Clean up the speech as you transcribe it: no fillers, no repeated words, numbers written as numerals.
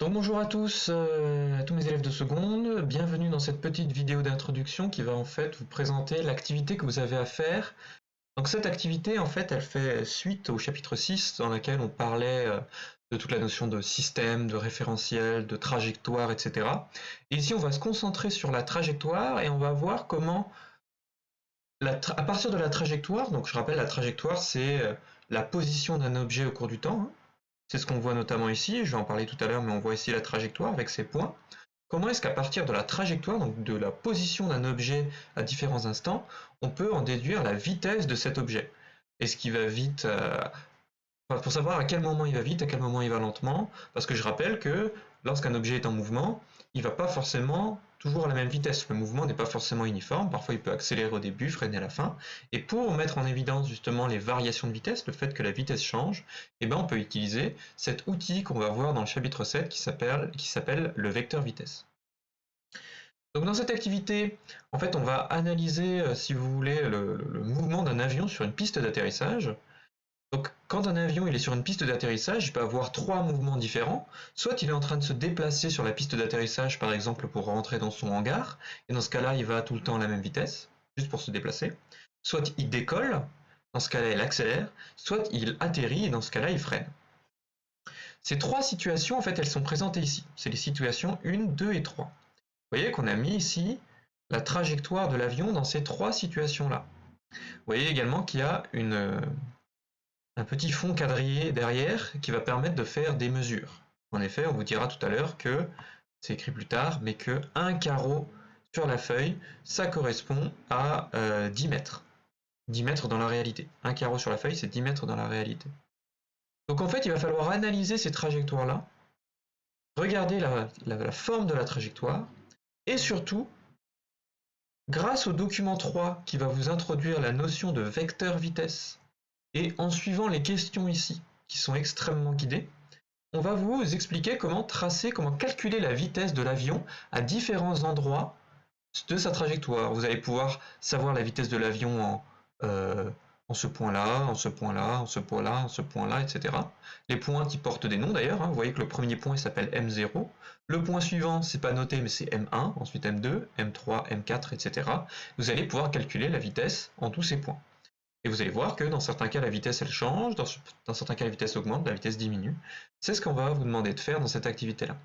Donc bonjour à tous mes élèves de seconde, bienvenue dans cette petite vidéo d'introduction qui va en fait vous présenter l'activité que vous avez à faire. Donc cette activité en fait elle fait suite au chapitre 6 dans lequel on parlait de toute la notion de système, de référentiel, de trajectoire, etc. Et ici on va se concentrer sur la trajectoire et on va voir comment à partir de la trajectoire, donc je rappelle la trajectoire c'est la position d'un objet au cours du temps, hein. C'est ce qu'on voit notamment ici, je vais en parler tout à l'heure, mais on voit ici la trajectoire avec ses points. Comment est-ce qu'à partir de la trajectoire, donc de la position d'un objet à différents instants, on peut en déduire la vitesse de cet objet? Est-ce qu'il va vite, pour savoir à quel moment il va vite, à quel moment il va lentement, parce que je rappelle que lorsqu'un objet est en mouvement, il ne va pas forcément toujours à la même vitesse. Le mouvement n'est pas forcément uniforme, parfois il peut accélérer au début, freiner à la fin. Et pour mettre en évidence justement les variations de vitesse, le fait que la vitesse change, eh ben on peut utiliser cet outil qu'on va voir dans le chapitre 7 qui s'appelle le vecteur vitesse. Donc dans cette activité, en fait, on va analyser, si vous voulez, le mouvement d'un avion sur une piste d'atterrissage. Donc quand un avion il est sur une piste d'atterrissage, il peut avoir trois mouvements différents. Soit il est en train de se déplacer sur la piste d'atterrissage, par exemple pour rentrer dans son hangar, et dans ce cas-là il va tout le temps à la même vitesse, juste pour se déplacer. Soit il décolle, dans ce cas-là il accélère, soit il atterrit, et dans ce cas-là il freine. Ces trois situations, en fait, elles sont présentées ici. C'est les situations 1, 2 et 3. Vous voyez qu'on a mis ici la trajectoire de l'avion dans ces trois situations-là. Vous voyez également qu'il y a un petit fond quadrillé derrière qui va permettre de faire des mesures. En effet, on vous dira tout à l'heure que, c'est écrit plus tard, mais que un carreau sur la feuille, ça correspond à 10 mètres. 10 mètres dans la réalité. Un carreau sur la feuille, c'est 10 mètres dans la réalité. Donc en fait, il va falloir analyser ces trajectoires-là, regarder la forme de la trajectoire, et surtout, grâce au document 3 qui va vous introduire la notion de vecteur vitesse, et en suivant les questions ici, qui sont extrêmement guidées, on va vous expliquer comment tracer, comment calculer la vitesse de l'avion à différents endroits de sa trajectoire. Vous allez pouvoir savoir la vitesse de l'avion en ce point-là, en ce point-là, en ce point-là, en ce point-là, etc. Les points qui portent des noms d'ailleurs, hein, vous voyez que le premier point s'appelle M0. Le point suivant, c'est pas noté, mais c'est M1, ensuite M2, M3, M4, etc. Vous allez pouvoir calculer la vitesse en tous ces points. Et vous allez voir que dans certains cas, la vitesse elle change, dans certains cas, la vitesse augmente, la vitesse diminue. C'est ce qu'on va vous demander de faire dans cette activité-là.